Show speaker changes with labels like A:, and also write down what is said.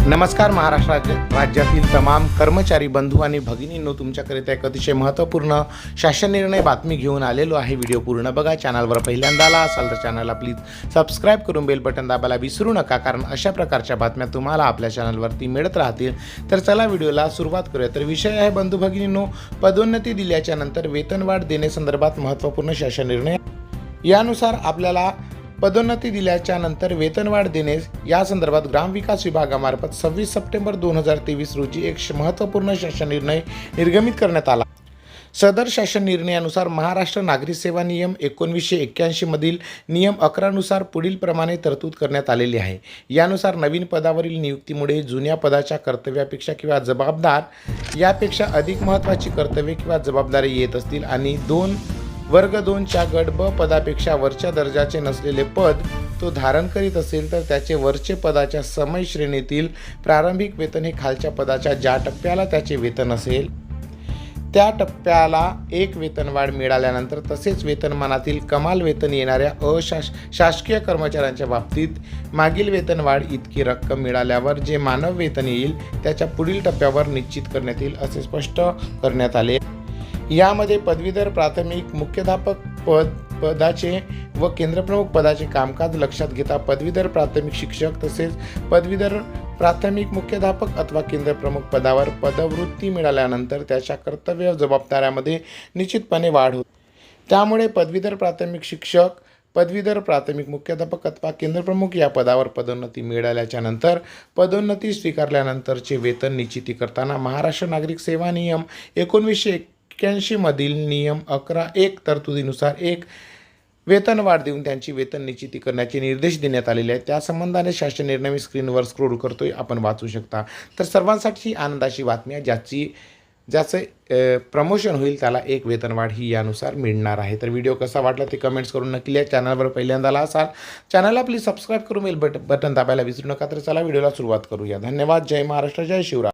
A: नमस्कार महाराष्ट्र राज्यातील तमाम कर्मचारी बंधू आणि भगिनींनो, तुमच्याकरिता एक अतिशय महत्त्वपूर्ण शासन निर्णय बातमी घेऊन आलेलो आहे। व्हिडिओ पूर्ण बघा। चॅनलवर पहिल्यांदा आला असाल तर चॅनलला प्लीज सबस्क्राईब करून बेल बटन दाबायला विसरू नका, कारण अशा प्रकारच्या बातम्या तुम्हाला आपल्या चॅनलवरती मिळत राहतील। तर चला व्हिडिओला सुरुवात करूया। तर विषय आहे बंधू भगिनींनो, पदोन्नती दिल्याच्या नंतर वेतनवाढ देण्यासंदर्भात महत्त्वपूर्ण शासन निर्णय। यानुसार आपल्याला पदोन्नती दिल्याच्या नंतर वेतनवाढ देणे या संदर्भात ग्रामविकास विभागामार्फत 26 सप्टेंबर 2023 रोजी एक महत्त्वपूर्ण शासन निर्णय निर्गमित करण्यात आला। सदर शासन निर्णयानुसार महाराष्ट्र नागरी सेवा नियम 1981 मधील नियम 11 नुसार पुढील प्रमाणे तरतूद करण्यात आलेली आहे। यानुसार नवीन पदावरील नियुक्तीमुळे जुन्या पदाच्या कर्तव्यापेक्षा किंवा जबाबदार यापेक्षा अधिक महत्त्वाची कर्तव्ये किंवा जबाबदारी येत असतील आणि वर्ग 2 च्या गट ब पदापेक्षा वरच्या दर्जाचे नसलेले पद तो धारण करीत असेल तर त्याचे वरचे पदाच्या समय श्रेणीतील प्रारंभिक वेतन हे खालच्या पदाच्या ज्या टप्प्याला त्याचे वेतन असेल त्या टप्प्याला एक वेतनवाढ मिळाल्यानंतर, तसेच वेतनमानातील कमाल वेतन येणाऱ्या शासकीय कर्मचाऱ्यांच्या बाबतीत मागील वेतनवाढ इतकी रक्कम मिळाल्यावर जे मानव वेतन येईल त्याच्या पुढील टप्प्यावर निश्चित करण्यात येईल असे स्पष्ट करण्यात आले। यामध्ये पदवीधर प्राथमिक मुख्याध्यापक पदाचे व केंद्रप्रमुख पदाचे कामकाज लक्षात घेता पदवीधर प्राथमिक शिक्षक तसेच पदवीधर प्राथमिक मुख्याध्यापक अथवा केंद्रप्रमुख पदावर पदवृत्ती मिळाल्यानंतर त्याच्या कर्तव्य जबाबदाऱ्यामध्ये निश्चितपणे वाढ होते। त्यामुळे पदवीधर प्राथमिक शिक्षक, पदवीधर प्राथमिक मुख्याध्यापक अथवा केंद्रप्रमुख या पदावर पदोन्नती मिळाल्याच्या नंतर पदोन्नती स्वीकारल्यानंतरचे वेतन निश्चिती करताना महाराष्ट्र नागरिक सेवा नियम 1981 मधील नियम 11(1) तरतुदीनुसार एक वेतनवाढ देऊन त्यांची वेतन निश्चिती करण्याचे निर्देश देण्यात आलेले आहेत। त्या संबंधाने शासन निर्णय मी स्क्रीनवर स्क्रोल करतोय, आपण वाचू शकता। तर सर्वांसाठी आनंदाची बातमी आहे, ज्याचं प्रमोशन होईल त्याला एक वेतनवाढ ही यानुसार मिळणार आहे। तर व्हिडिओ कसा वाटला ते कमेंट्स करून नक्की लिहा। चॅनलवर पहिल्यांदा आला असाल चॅनलला प्लीज सबस्क्राईब करून बेल बटन दाबायला विसरू नका। तर चला व्हिडिओला सुरुवात करूया। धन्यवाद। जय महाराष्ट्र, जय शिवराय।